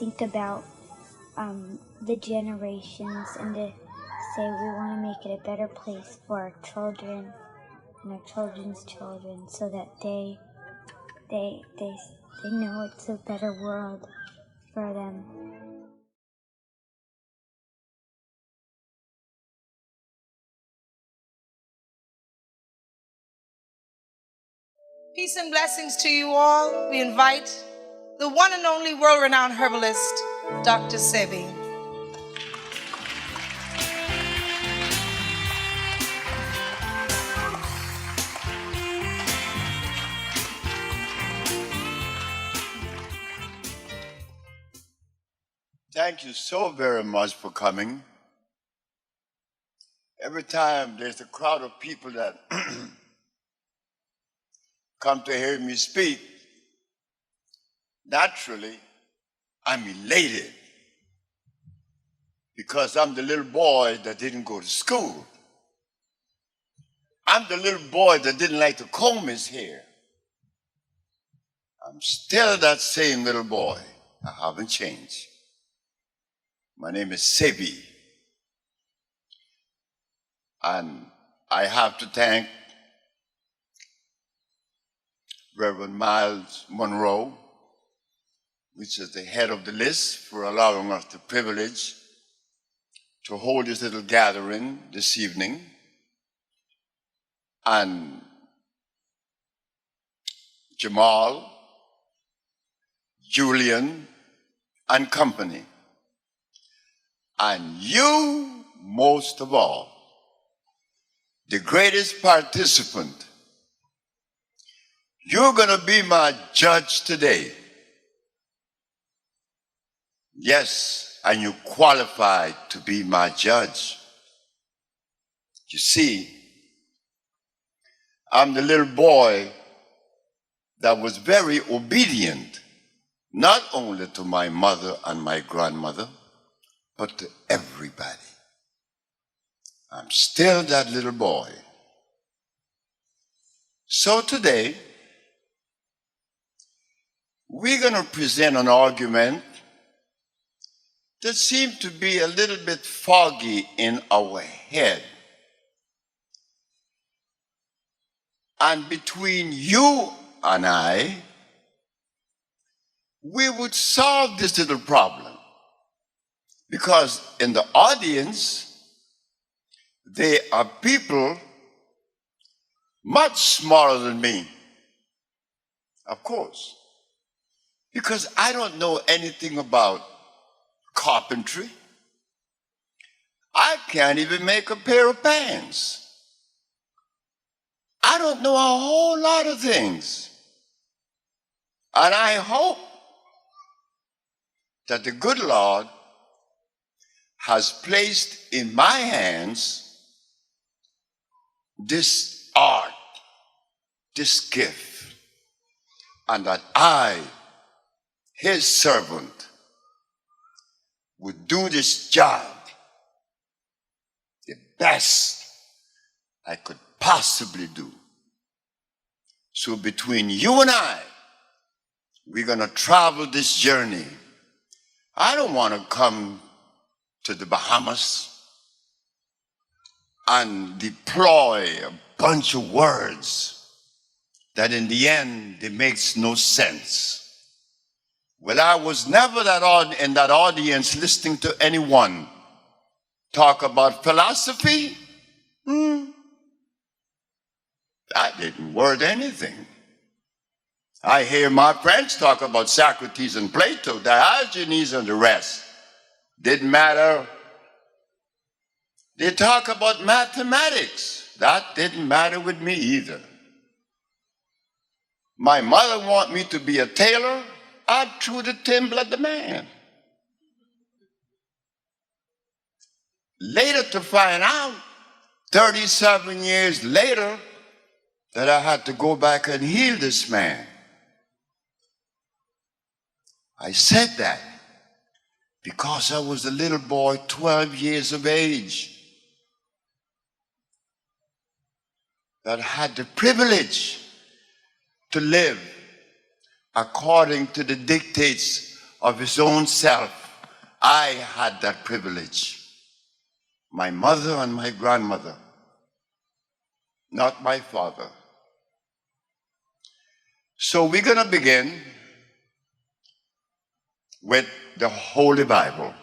think about the generations and to say we want to make it a better place for our children and our children's children, so that they know it's a better world for them. Peace and blessings to you all. We invite the one and only world-renowned herbalist, Dr. Sebi. Thank you so very much for coming. Every time there's a crowd of people that come to hear me speak, naturally, I'm elated because I'm the little boy that didn't go to school. I'm the little boy that didn't like to comb his hair. I'm still that same little boy. I haven't changed. My name is Sebi. And I have to thank Reverend Miles Monroe, which is the head of the list, for allowing us the privilege to hold this little gathering this evening. And Jamal, Julian, and company. And you, most of all, the greatest participant. You're going to be my judge today. Yes, and you qualified to be my judge. You see, I'm the little boy that was very obedient, not only to my mother and my grandmother, but to everybody. I'm still that little boy. So today, we're going to present an argument that seems to be a little bit foggy in our head. And between you and I, we would solve this little problem. Because in the audience, there are people much smaller than me, of course, because I don't know anything about carpentry. I can't even make a pair of pants. I don't know a whole lot of things. And I hope that the good Lord has placed in my hands this art, this gift, and that I, his servant, would do this job the best I could possibly do. So between you and I, we're going to travel this journey. I don't want to come to the Bahamas and deploy a bunch of words that in the end, it makes no sense. Well, I was never in that audience listening to anyone talk about philosophy. That didn't worth anything. I hear my friends talk about Socrates and Plato, Diogenes and the rest. Didn't matter. They talk about mathematics. That didn't matter with me either. My mother wanted me to be a tailor. I threw the thimble at the man. Later to find out, 37 years later, that I had to go back and heal this man. I said that because I was a little boy, 12 years of age, that had the privilege to live according to the dictates of his own self. I had that privilege. My mother and my grandmother, not my father. So we're going to begin with the Holy Bible.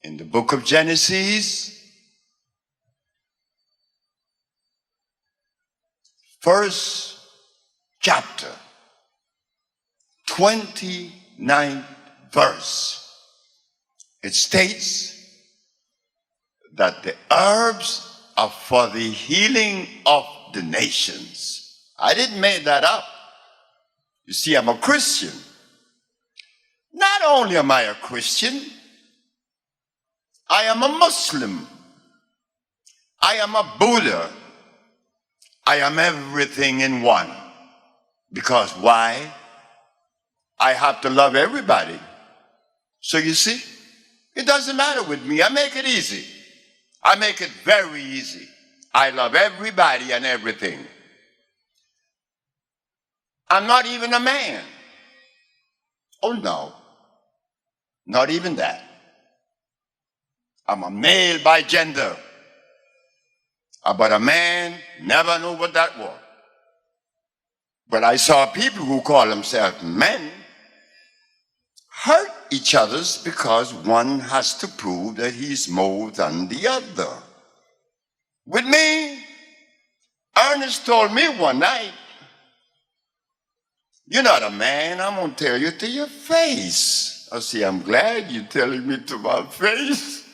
In the book of Genesis, first chapter, 29th verse, it states that the herbs are for the healing of the nations. I didn't make that up. You see, I'm a Christian. Not only am I a Christian, I am a Muslim. I am a Buddha. I am everything in one. Because why? I have to love everybody. So you see, it doesn't matter with me. I make it easy. I make it very easy. I love everybody and everything. I'm not even a man. Oh no, not even that. I'm a male by gender. But a man never knew what that was. But I saw people who call themselves men hurt each other because one has to prove that he's more than the other. With me, Ernest told me one night, "You're not a man, I'm going to tell you to your face." I say, "I'm glad you're telling me to my face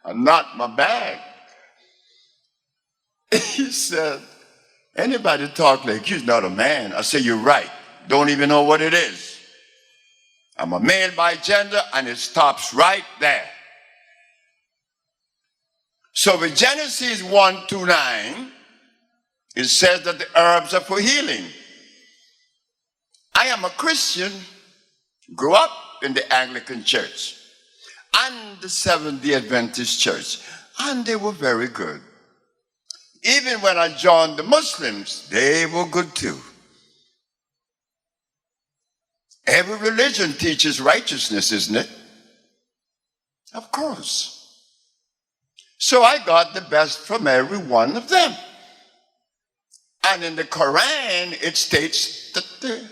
and not my back." He said, "Anybody talk like you's not a man." I say, "You're right. Don't even know what it is. I'm a male by gender," and it stops right there. So with Genesis 1:29, it says that the herbs are for healing. I am a Christian, grew up in the Anglican Church and the Seventh-day Adventist Church, and they were very good. Even when I joined the Muslims, they were good too. Every religion teaches righteousness, isn't it? Of course. So I got the best from every one of them. And in the Quran, it states that the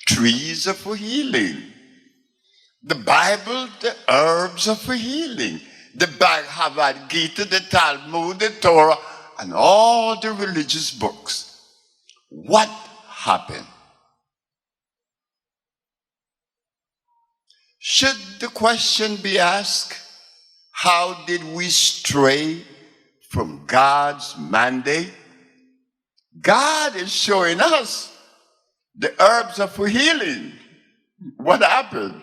trees are for healing. The Bible, the herbs are for healing. The Bhagavad Gita, the Talmud, the Torah, and all the religious books. What happened? Should the question be asked, how did we stray from God's mandate? God is showing us the herbs are for healing. What happened?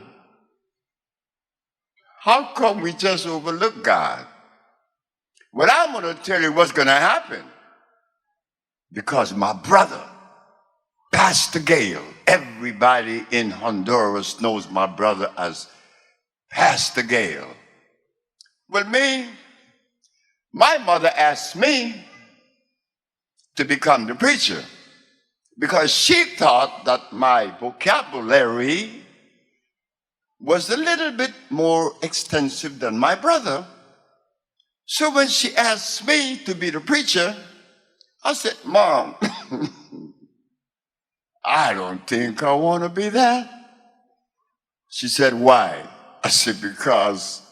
How come we just overlook God? Well, I'm going to tell you what's going to happen. Because my brother, Pastor Gale, everybody in Honduras knows my brother as Pastor Gale. Well, my mother asked me to become the preacher because she thought that my vocabulary was a little bit more extensive than my brother. So when she asked me to be the preacher, I said, "Mom, I don't think I want to be that." She said, "Why?" I said, "Because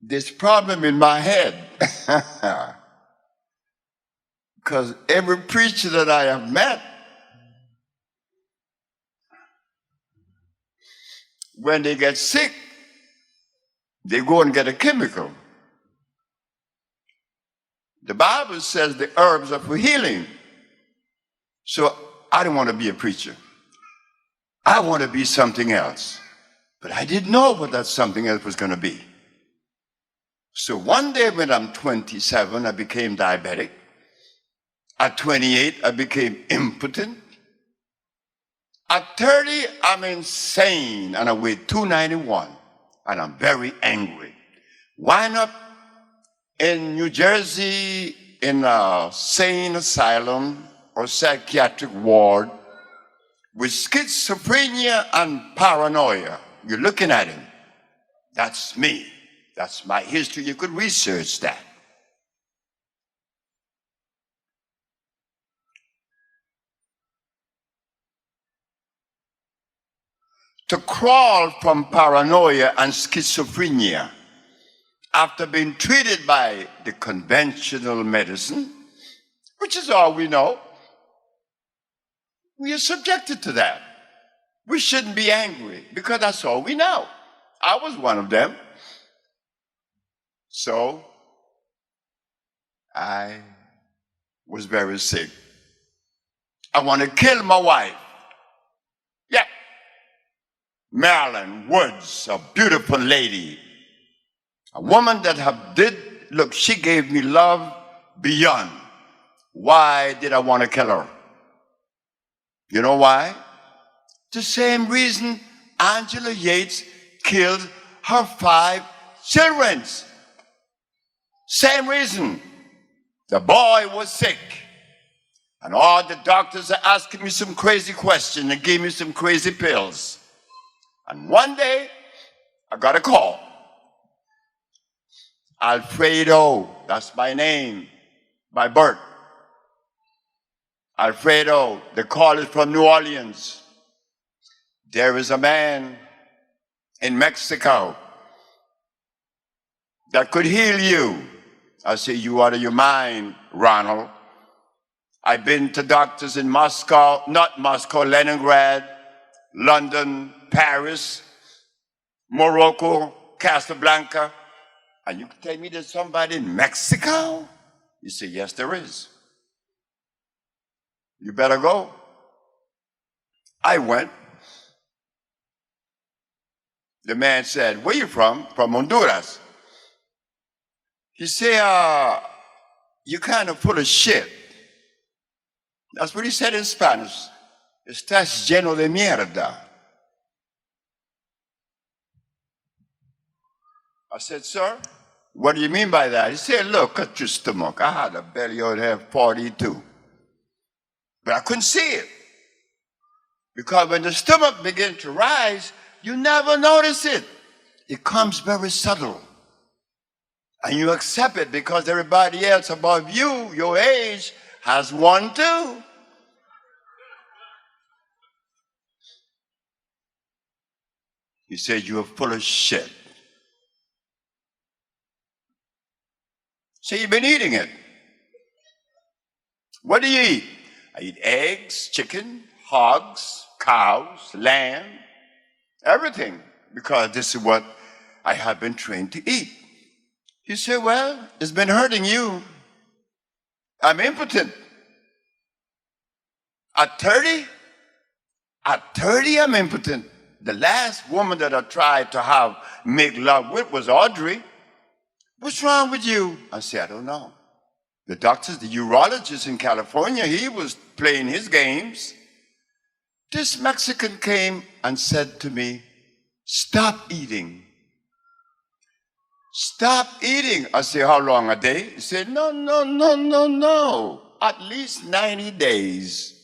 this problem in my head." Because every preacher that I have met, when they get sick, they go and get a chemical. The Bible says the herbs are for healing. So I don't want to be a preacher. I want to be something else. But I didn't know what that something else was going to be. So one day when I'm 27, I became diabetic. At 28, I became impotent. At 30, I'm insane, and I weigh 291, and I'm very angry. Wind up in New Jersey in a sane asylum or psychiatric ward with schizophrenia and paranoia. You're looking at him. That's me. That's my history. You could research that. To crawl from paranoia and schizophrenia after being treated by the conventional medicine, which is all we know, we are subjected to that. We shouldn't be angry because that's all we know. I was one of them. So I was very sick. I want to kill my wife. Yeah. Marilyn Woods, a beautiful lady. A woman that look, she gave me love beyond. Why did I want to kill her? You know why? The same reason Angela Yates killed her 5 children. Same reason. The boy was sick. And all the doctors are asking me some crazy questions and gave me some crazy pills. And one day, I got a call. Alfredo, that's my name, by birth. Alfredo, the call is from New Orleans. There is a man in Mexico that could heal you. I say, you out of your mind, Ronald. I've been to doctors in Moscow, not Moscow, Leningrad, London, Paris, Morocco, Casablanca. And you can tell me there's somebody in Mexico? You say, yes, there is. You better go. I went. The man said, where you from? From Honduras. He said, you kind of full of shit. That's what he said in Spanish. Estás lleno de mierda. I said, sir, what do you mean by that? He said, look, cut your stomach. I had a belly on have 42. But I couldn't see it. Because when the stomach begins to rise, you never notice it. It comes very subtle. And you accept it because everybody else above you, your age, has one too. He said, you are full of shit. So you've been eating it. What do you eat? I eat eggs, chicken, hogs, cows, lamb, everything, because this is what I have been trained to eat. He said, well, it's been hurting you. I'm impotent. At 30, I'm impotent. The last woman that I tried to make love with was Audrey. What's wrong with you? I said, I don't know. The doctor, the urologist in California, he was playing his games. This Mexican came and said to me, stop eating. Stop eating. I said, how long, a day? He said, no. At least 90 days.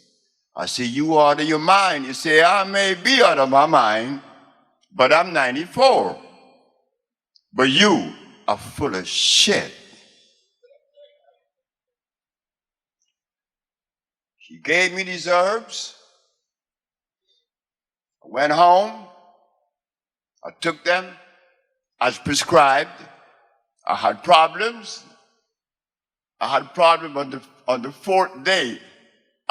I said, you out of your mind. He said, I may be out of my mind, but I'm 94. But you are full of shit. He gave me these herbs. I went home. I took them as prescribed. I had problems. I had problems on the 4th day.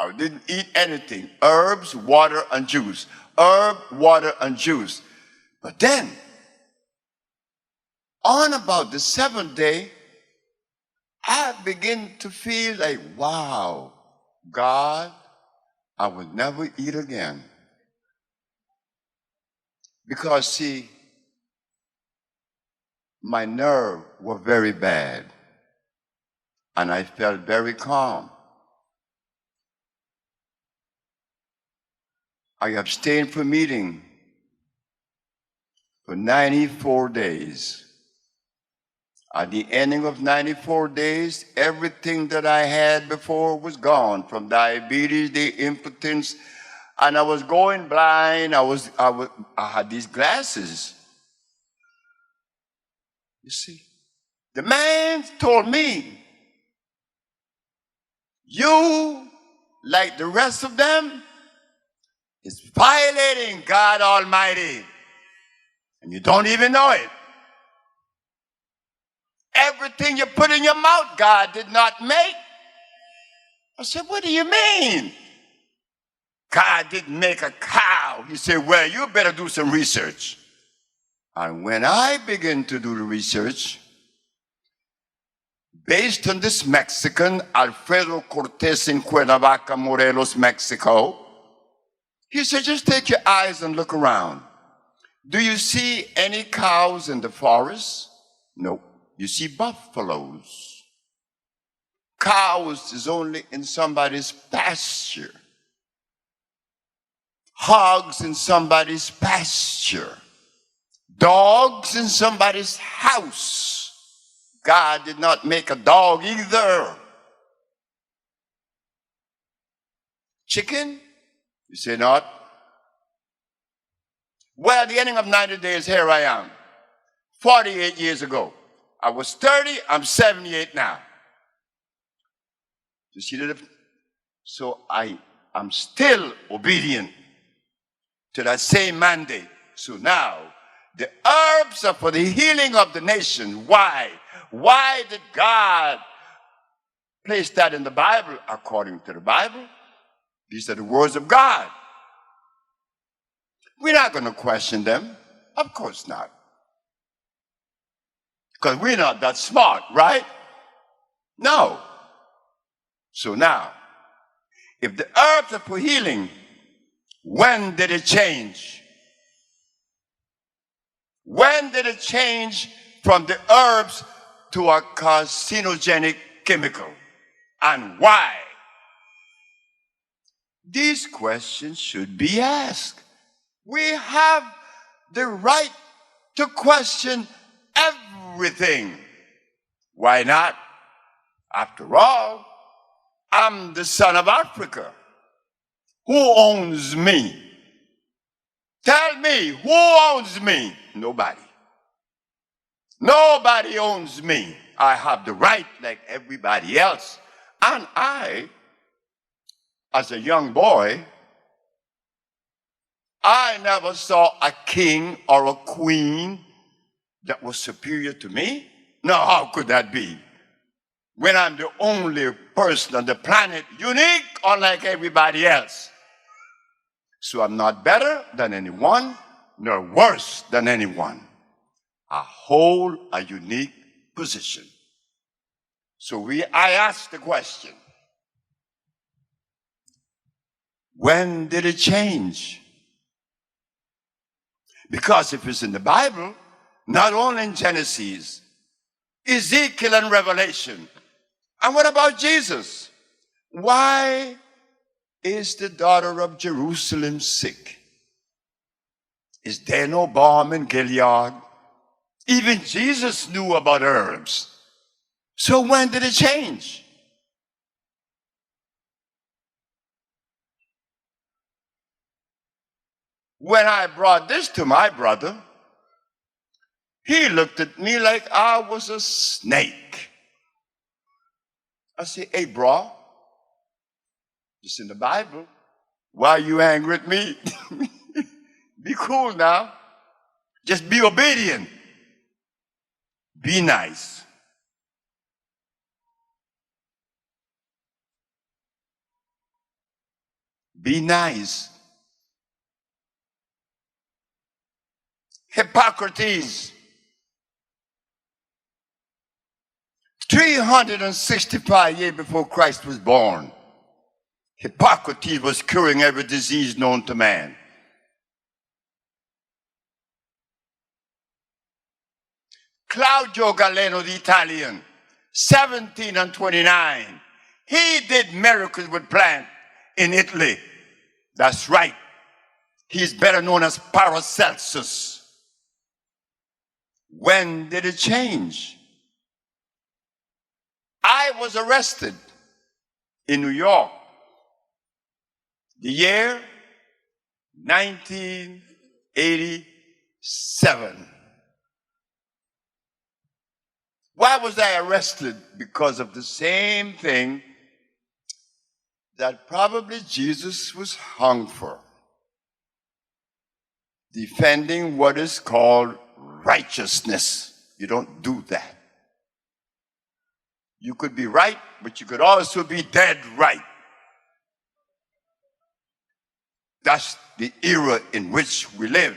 I didn't eat anything. Herbs, water, and juice. Herb, water, and juice. But then, on about the 7th day, I began to feel like, wow, God, I will never eat again. Because, see, my nerves were very bad. And I felt very calm. I abstained from eating for 94 days. At the ending of 94 days, everything that I had before was gone, from diabetes, the impotence, And I was going blind. I had these glasses. You see, the man told me, you, like the rest of them, is violating God Almighty. And you don't even know it. Everything you put in your mouth, God did not make. I said, what do you mean? God didn't make a cow. He said, well, you better do some research. And when I began to do the research, based on this Mexican, Alfredo Cortez in Cuernavaca, Morelos, Mexico, he said, just take your eyes and look around. Do you see any cows in the forest? No. You see buffaloes. Cows is only in somebody's pasture. Hogs in somebody's pasture. Dogs in somebody's house. God did not make a dog either. Chicken? You say not? Well, at the ending of 90 days, here I am. 48 years ago. I was 30, I'm 78 now. You see the difference? So I'm still obedient to that same mandate. So now, the herbs are for the healing of the nation. Why? Why did God place that in the Bible? According to the Bible, these are the words of God. We're not going to question them. Of course not. Because we're not that smart, right? No. So now, if the herbs are for healing, when did it change? When did it change from the herbs to a carcinogenic chemical? And why? These questions should be asked. We have the right to question everything. Why not? After all, I'm the son of Africa. Who owns me? Tell me, who owns me? Nobody. Nobody owns me. I have the right like everybody else. And I, as a young boy, I never saw a king or a queen that was superior to me. Now, how could that be? When I'm the only person on the planet, unique, unlike everybody else. So I'm not better than anyone, nor worse than anyone. I hold a unique position. So I ask the question, when did it change? Because if it's in the Bible, not only in Genesis, Ezekiel and Revelation. And what about Jesus? Why is the daughter of Jerusalem sick? Is there no balm in Gilead? Even Jesus knew about herbs. So when did it change? When I brought this to my brother, he looked at me like I was a snake. I said, hey, bro, it's in the Bible. Why are you angry at me? Be cool now. Just be obedient. Be nice. Be nice. Hippocrates, 365 years before Christ was born, Hippocrates was curing every disease known to man. Claudio Galeno, the Italian, 1729, he did miracles with plants in Italy. That's right. He's better known as Paracelsus. When did it change? I was arrested in New York. The year 1987. Why was I arrested? Because of the same thing that probably Jesus was hung for. Defending what is called righteousness. You don't do that. You could be right, but you could also be dead right. That's the era in which we live.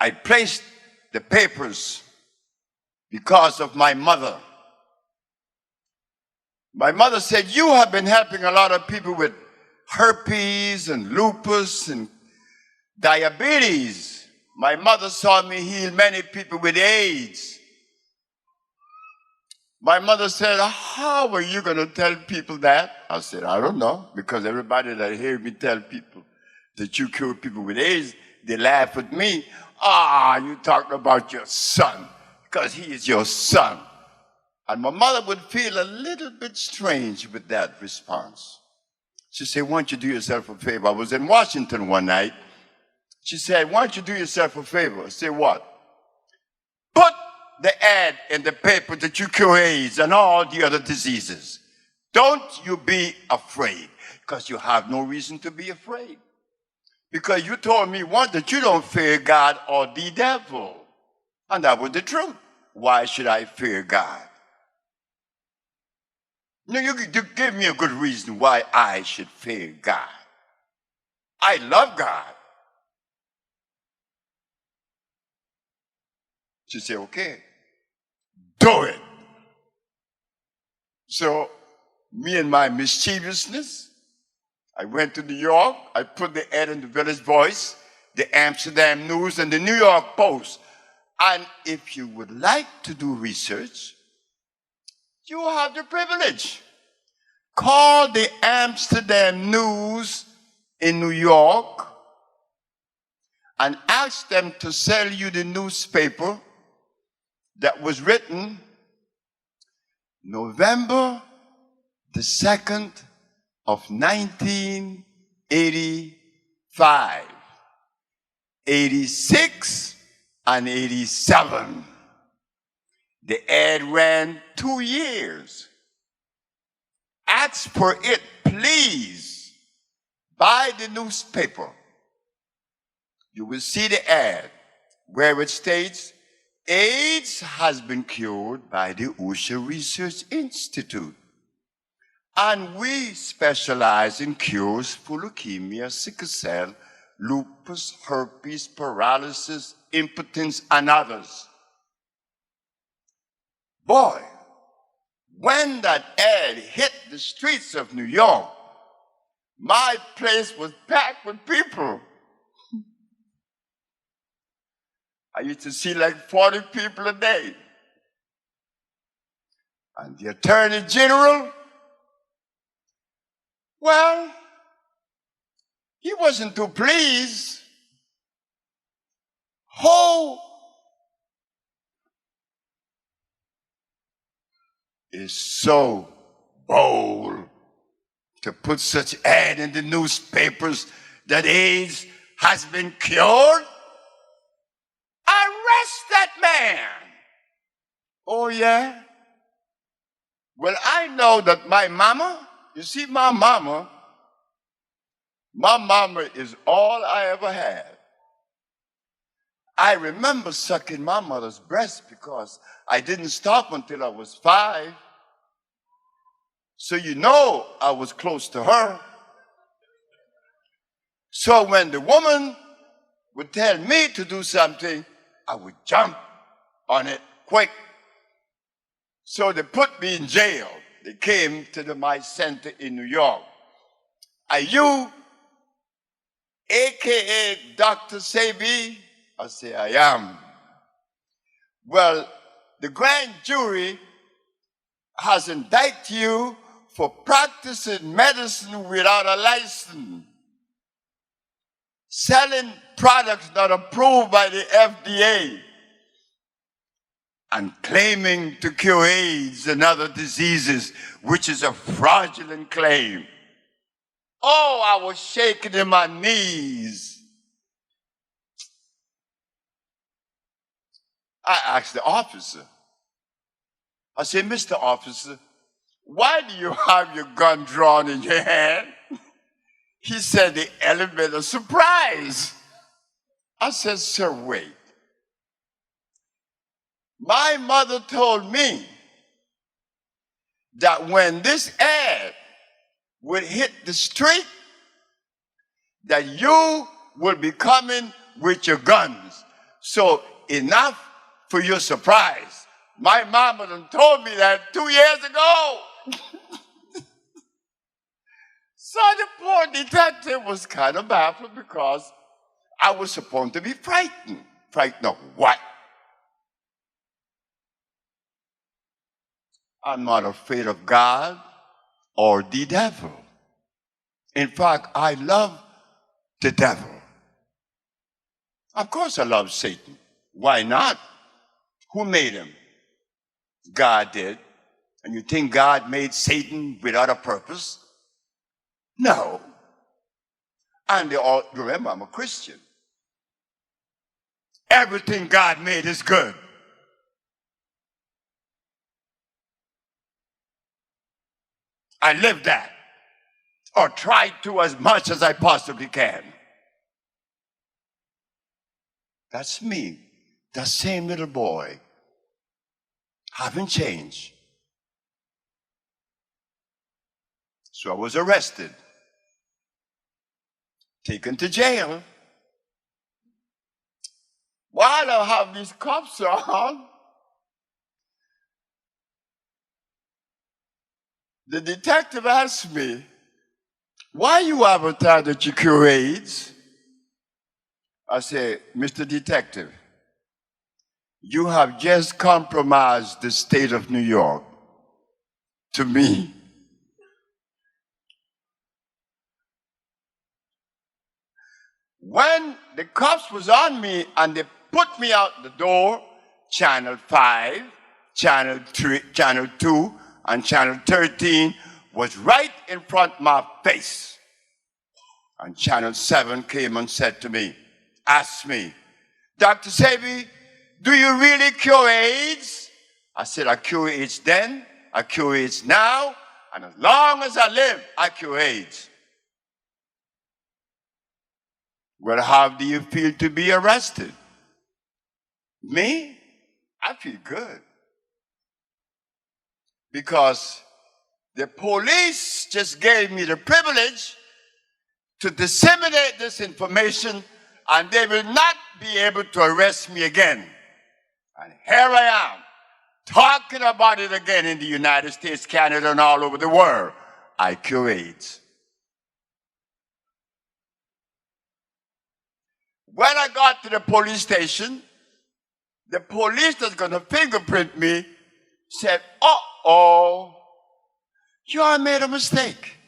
I placed the papers because of my mother. My mother said, you have been helping a lot of people with herpes and lupus and diabetes. My mother saw me heal many people with AIDS. My mother said, how are you going to tell people that? I said, I don't know, because everybody that hears me tell people that you cure people with AIDS, they laugh at me. You talking about your son, because he is your son. And my mother would feel a little bit strange with that response. She said, why don't you do yourself a favor? I was in Washington one night. She said, why don't you do yourself a favor? I said, what? Put the ad in the paper that you cure AIDS and all the other diseases. Don't you be afraid, because you have no reason to be afraid. Because you told me once that you don't fear God or the devil. And that was the truth. Why should I fear God? No, you give me a good reason why I should fear God. I love God. She said, okay, do it. So, me and my mischievousness, I went to New York. I put the ad in the Village Voice, the Amsterdam News, and the New York Post. And if you would like to do research, you have the privilege. Call the Amsterdam News in New York and ask them to sell you the newspaper that was written November the 2nd of 1985, 86, and 87. The ad ran 2 years. Ask for it, please. Buy the newspaper. You will see the ad where it states, AIDS has been cured by the Usher Research Institute. And we specialize in cures for leukemia, sickle cell, lupus, herpes, paralysis, impotence, and others. Boy, when that ad hit the streets of New York, my place was packed with people. I used to see like 40 people a day. And the Attorney General, well, he wasn't too pleased. Who is so bold to put such ad in the newspapers that AIDS has been cured? Arrest that man. Oh, yeah? Well, I know that my mama, you see, my mama is all I ever had. I remember sucking my mother's breast because I didn't stop until I was 5. So you know I was close to her. So when the woman would tell me to do something, I would jump on it quick. So they put me in jail. They came to my center in New York. Are you AKA Dr. Sebi? I say, I am. Well, the grand jury has indicted you for practicing medicine without a license, selling products not approved by the FDA, and claiming to cure AIDS and other diseases, which is a fraudulent claim. Oh, I was shaking in my knees. I asked the officer. I said, Mr. Officer, why do you have your gun drawn in your hand? He said, the element of surprise. I said, sir, wait. My mother told me that when this ad would hit the street, that you will be coming with your guns. So enough for your surprise. My mama done told me that 2 years ago. So the poor detective was kind of baffled because I was supposed to be frightened. Frightened of what? I'm not afraid of God or the devil. In fact, I love the devil. Of course I love Satan. Why not? Who made him? God did. And you think God made Satan without a purpose? No. And they all, remember, I'm a Christian. Everything God made is good. I live that, or try to as much as I possibly can. That's me, that same little boy. Haven't changed. So I was arrested, taken to jail. While I have these cuffs on, the detective asked me, why you advertise that you cure AIDS? I said, Mr. Detective, you have just compromised the state of New York to me. When the cops was on me and they put me out the door, Channel 5, Channel 3, Channel 2, and Channel 13 was right in front of my face. And Channel 7 came and said to me, asked me, Dr. Sebi, do you really cure AIDS? I said, I cure AIDS then, I cure AIDS now, and as long as I live, I cure AIDS. Well, how do you feel to be arrested? Me? I feel good. Because the police just gave me the privilege to disseminate this information, and they will not be able to arrest me again. And here I am, talking about it again in the United States, Canada, and all over the world. I cure AIDS. When I got to the police station, the police that's going to fingerprint me said, uh-oh, you all made a mistake.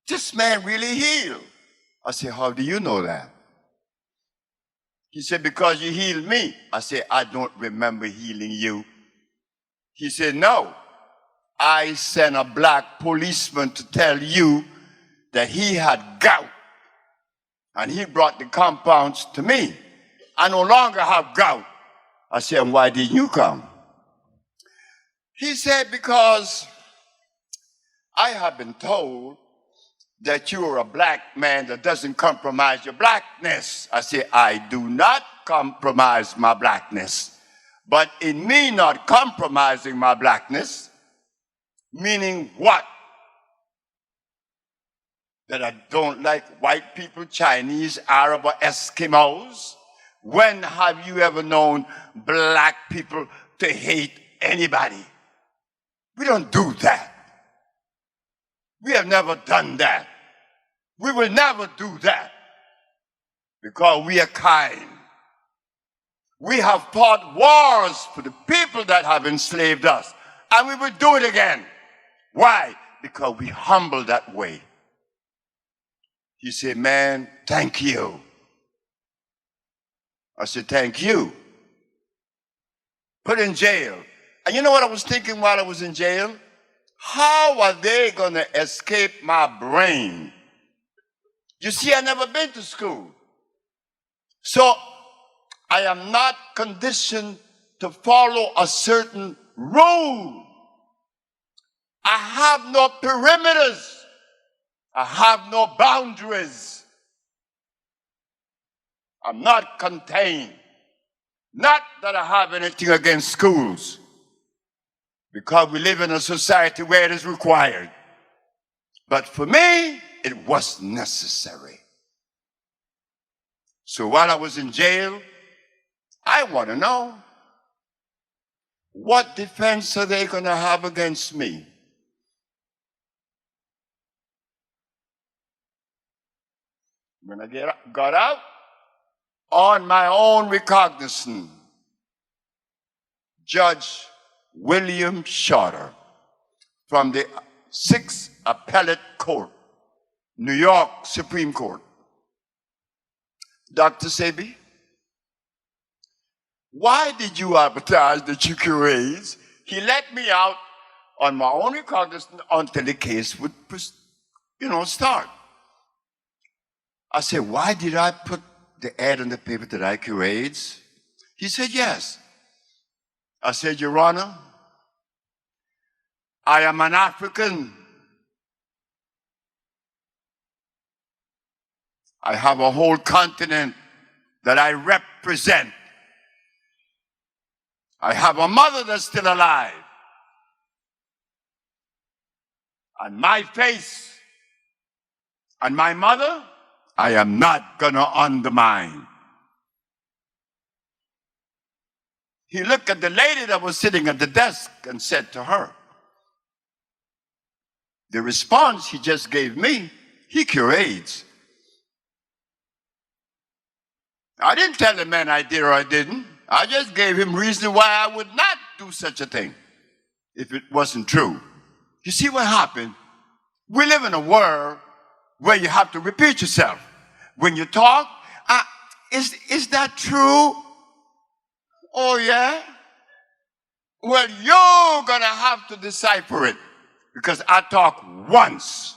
This man really healed. I said, how do you know that? He said, because you healed me. I said, I don't remember healing you. He said, no, I sent a black policeman to tell you that he had gout. And he brought the compounds to me. I no longer have gout. I said, and why didn't you come? He said, because I have been told that you are a black man that doesn't compromise your blackness. I said, I do not compromise my blackness. But in me not compromising my blackness, meaning what? That I don't like white people, Chinese, Arab, or Eskimos? When have you ever known black people to hate anybody? We don't do that. We have never done that. We will never do that because we are kind. We have fought wars for the people that have enslaved us, and we will do it again. Why? Because we humble that way. He said, man, thank you. I said, thank you. Put in jail. And you know what I was thinking while I was in jail? How are they going to escape my brain You see, I never been to school. So I am not conditioned to follow a certain rule. I have no perimeters. I have no boundaries. I'm not contained. Not that I have anything against schools, because we live in a society where it is required. But for me, it was necessary. So while I was in jail, I want to know, what defense are they going to have against me? When I got out, on my own recognizance, Judge William Shorter from the 6th Appellate Court, New York Supreme Court. Dr. Sebi, why did you advertise that you cure AIDS? He let me out on my own recognizance until the case would, start. I said, why did I put the ad in the paper that I cure AIDS? He said, yes. I said, Your Honor, I am an African. I have a whole continent that I represent. I have a mother that's still alive. And my face and my mother, I am not going to undermine. He looked at the lady that was sitting at the desk and said to her, the response he just gave me, he cured AIDS. I didn't tell the man I did or I didn't. I just gave him reason why I would not do such a thing if it wasn't true. You see what happened? We live in a world where you have to repeat yourself. When you talk, is that true? Oh, yeah? Well, you're going to have to decipher it, because I talk once.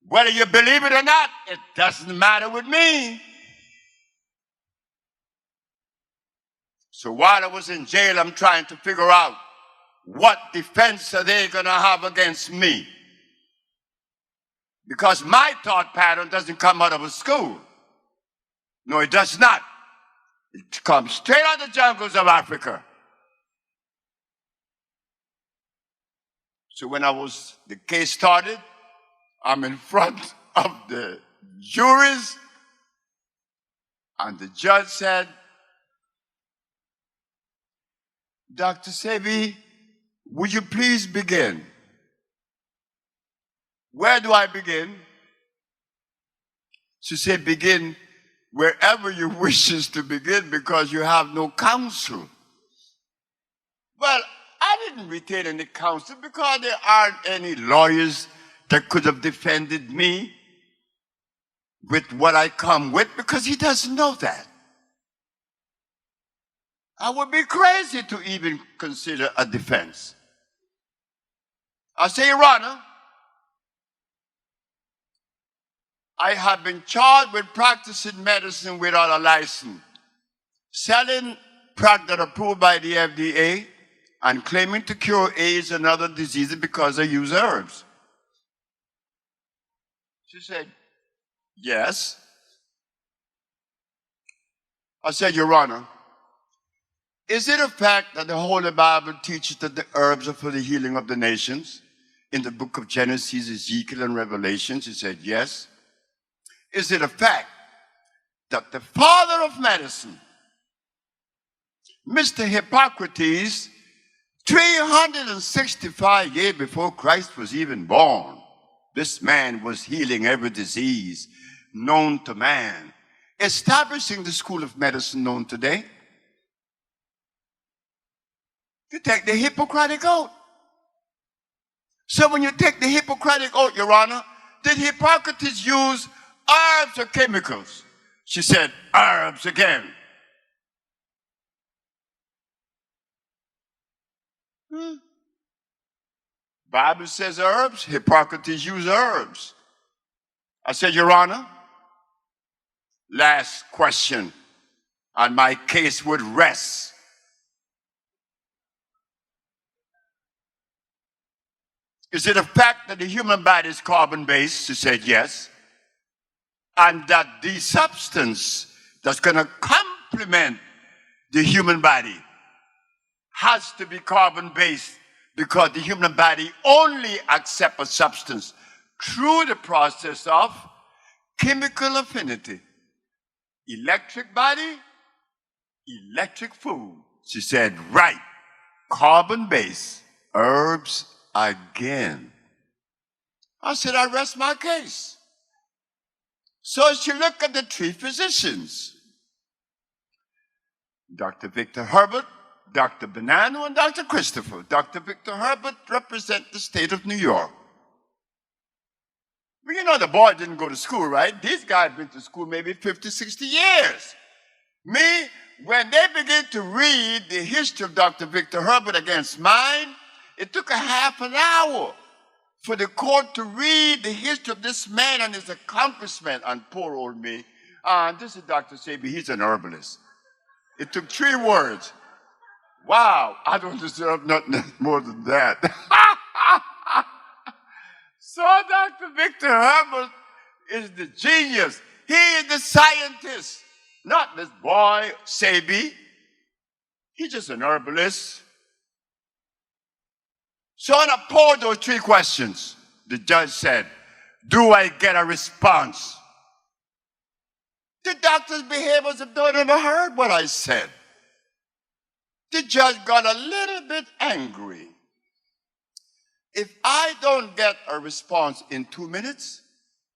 Whether you believe it or not, it doesn't matter with me. So while I was in jail, I'm trying to figure out, what defense are they going to have against me? Because my thought pattern doesn't come out of a school. No, it does not. It comes straight out of the jungles of Africa. So when the case started, I'm in front of the juries, and the judge said, Dr. Sebi, would you please begin? Where do I begin? She said, begin wherever you wishes to begin, because you have no counsel. Well, I didn't retain any counsel because there aren't any lawyers that could have defended me with what I come with, because he doesn't know that. I would be crazy to even consider a defense. I say, Your Honor, I have been charged with practicing medicine without a license, selling products that are approved by the FDA, and claiming to cure AIDS and other diseases because I use herbs. She said, yes. I said, Your Honor, is it a fact that the Holy Bible teaches that the herbs are for the healing of the nations? In the book of Genesis, Ezekiel, and Revelation? She said, yes. Is it a fact that the father of medicine, Mr. Hippocrates, 365 years before Christ was even born, this man was healing every disease known to man, establishing the school of medicine known today? You take the Hippocratic oath. So when you take the Hippocratic oath, Your Honor, did Hippocrates use herbs or chemicals? She said, herbs again. Bible says herbs. Hippocrates used herbs. I said, Your Honor, last question, and my case would rest. Is it a fact that the human body is carbon-based? She said, yes. And that the substance that's going to complement the human body has to be carbon-based because the human body only accepts a substance through the process of chemical affinity. Electric body, electric food. She said, right, carbon-based, herbs again. I said, I rest my case. So she looked at the three physicians, Dr. Victor Herbert, Dr. Bonanno, and Dr. Christopher. Dr. Victor Herbert represents the state of New York. Well, you know, the boy didn't go to school, right? These guys been to school maybe 50, 60 years. Me, when they began to read the history of Dr. Victor Herbert against mine, it took a half an hour for the court to read the history of this man and his accomplishment. And poor old me, this is Dr. Sebi, he's an herbalist. It took 3 words. Wow, I don't deserve nothing more than that. So Dr. Victor Herbert is the genius. He is the scientist, not this boy, Sebi. He's just an herbalist. So when I posed those 3 questions, the judge said, do I get a response? The doctor's behavior as if they never heard what I said. The judge got a little bit angry. If I don't get a response in 2 minutes,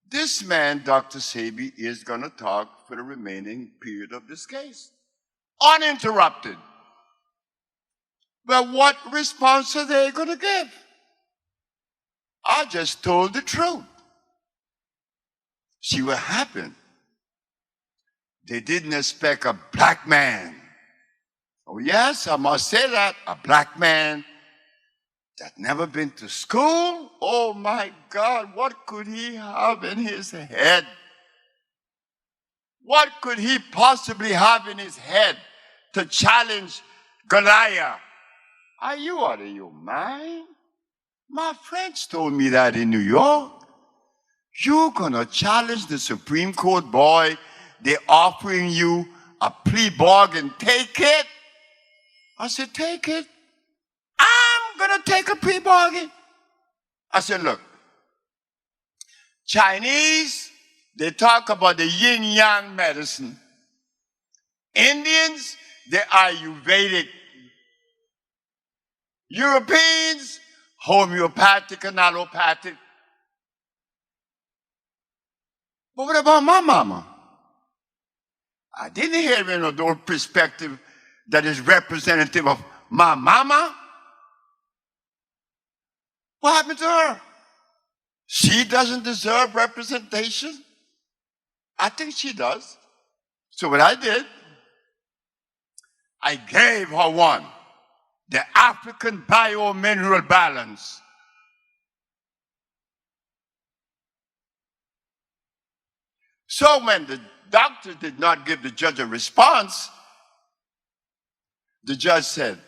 this man, Dr. Sebi, is going to talk for the remaining period of this case, uninterrupted. But what response are they going to give? I just told the truth. See what happened? They didn't expect a black man. Oh yes, I must say that, a black man that never been to school. Oh my God, what could he have in his head? What could he possibly have in his head to challenge Goliath? Are you out of your mind? My friends told me that in New York. You're gonna challenge the Supreme Court, boy. They're offering you a plea bargain. Take it. I said, take it. I'm gonna take a plea bargain. I said, look, Chinese, they talk about the yin-yang medicine. Indians, they are Ayurvedic. Europeans, homeopathic and allopathic. But what about my mama? I didn't hear any of those perspective that is representative of my mama. What happened to her? She doesn't deserve representation? I think she does. So what I did, I gave her one, the African biomineral balance. So when the doctor did not give the judge a response, the judge said,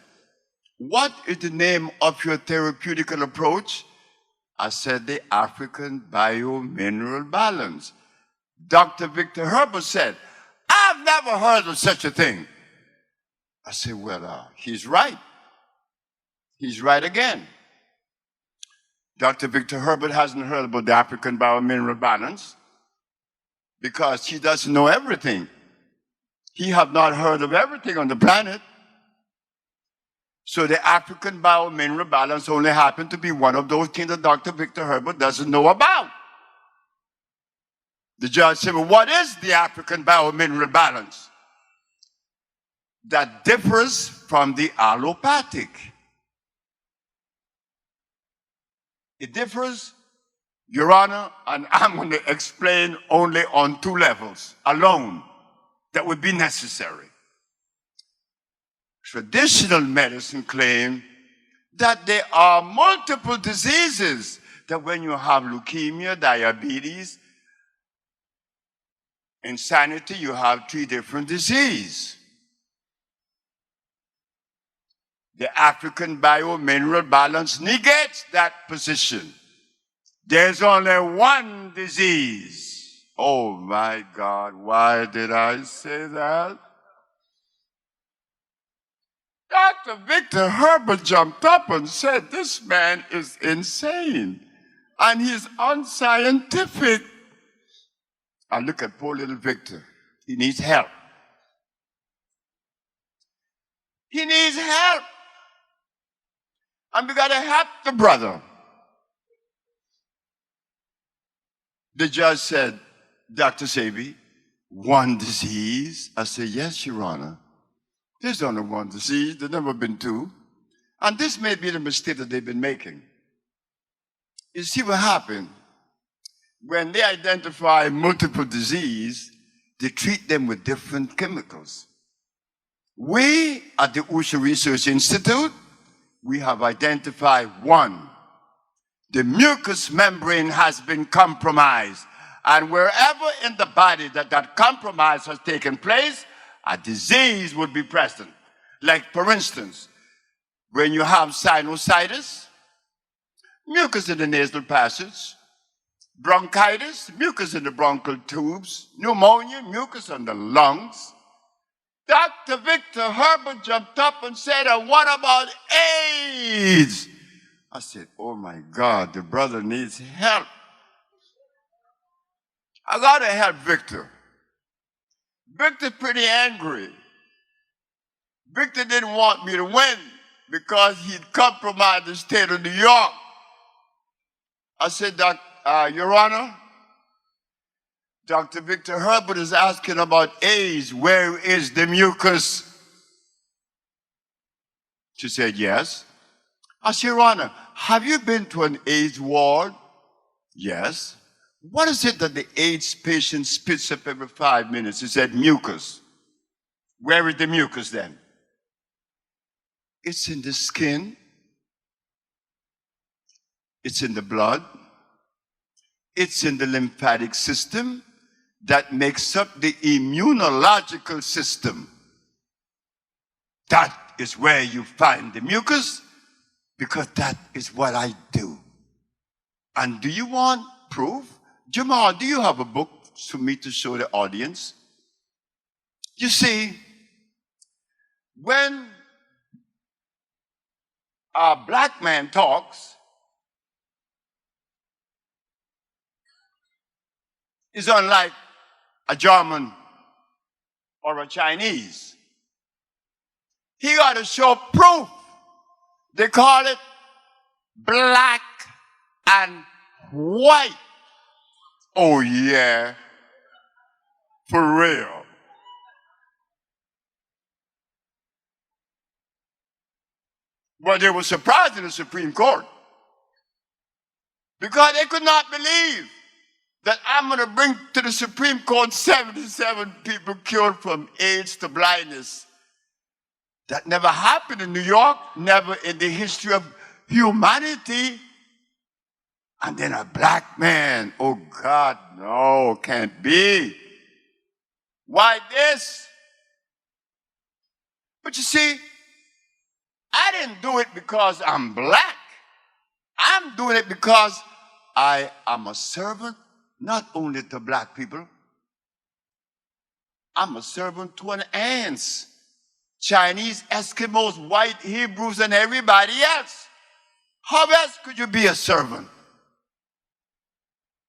what is the name of your therapeutical approach? I said, the African biomineral balance. Dr. Victor Herbert said, I've never heard of such a thing. I said, well, he's right. He's right again. Dr. Victor Herbert hasn't heard about the African biomineral balance because he doesn't know everything. He have not heard of everything on the planet. So the African biomineral balance only happened to be one of those things that Dr. Victor Herbert doesn't know about. The judge said, well, what is the African biomineral balance that differs from the allopathic? It differs, Your Honor, and I'm going to explain only on 2 levels alone that would be necessary. Traditional medicine claims that there are multiple diseases, that when you have leukemia, diabetes, insanity, you have three different diseases. The African biomineral balance negates that position. There's only one disease. Oh my God, why did I say that? Dr. Victor Herbert jumped up and said, this man is insane and he's unscientific. I look at poor little Victor. He needs help. He needs help. And we got to help the brother. The judge said, Dr. Sebi, one disease? I said, yes, Your Honor. There's only one disease. There's never been two. And this may be the mistake that they've been making. You see what happened? When they identify multiple disease, they treat them with different chemicals. We at the Usha Research Institute, we have identified one. The mucous membrane has been compromised. And wherever in the body that compromise has taken place, a disease would be present. Like, for instance, when you have sinusitis, mucus in the nasal passage, bronchitis, mucus in the bronchial tubes, pneumonia, mucus in the lungs. Dr. Victor Herbert jumped up and said, and what about AIDS? I said, oh my God, the brother needs help. I got to help Victor. Victor's pretty angry. Victor didn't want me to win because he'd compromised the state of New York. I said, Your Honor, Dr. Victor Herbert is asking about AIDS. Where is the mucus? She said, yes. I said, Your Honor, have you been to an AIDS ward? Yes. What is it that the AIDS patient spits up every 5 minutes? He said, mucus. Where is the mucus then? It's in the skin. It's in the blood. It's in the lymphatic system that makes up the immunological system. That is where you find the mucus, because that is what I do. And do you want proof? Jamal, do you have a book for me to show the audience? You see, when a black man talks, it's unlike a German or a Chinese. He got to show proof. They call it black and white. Oh yeah, for real. But they were surprised in the Supreme Court because they could not believe that I'm going to bring to the Supreme Court 77 people cured from AIDS to blindness. That never happened in New York, never in the history of humanity. And then a black man, oh God, no, can't be. Why this? But you see, I didn't do it because I'm black. I'm doing it because I am a servant, not only to black people. I'm a servant to an ants, Chinese, Eskimos, white Hebrews, and everybody else. How else could you be a servant?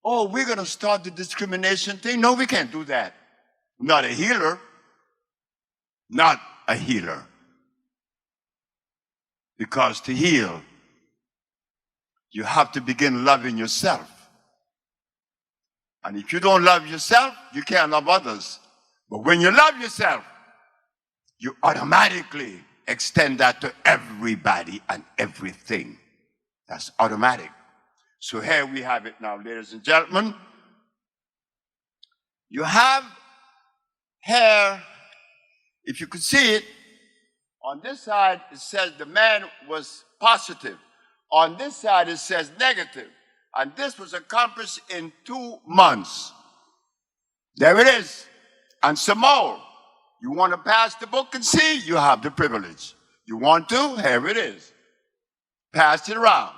Oh, we're going to start the discrimination thing? No, we can't do that. Not a healer. Not a healer. Because to heal, you have to begin loving yourself. And if you don't love yourself, you can't love others. But when you love yourself, you automatically extend that to everybody and everything. That's automatic. So here we have it now, ladies and gentlemen. You have here, if you could see it, on this side it says the man was positive. On this side it says negative. And this was accomplished in 2 months. There it is. And some more. You want to pass the book and see? You have the privilege. You want to? Here it is. Pass it around.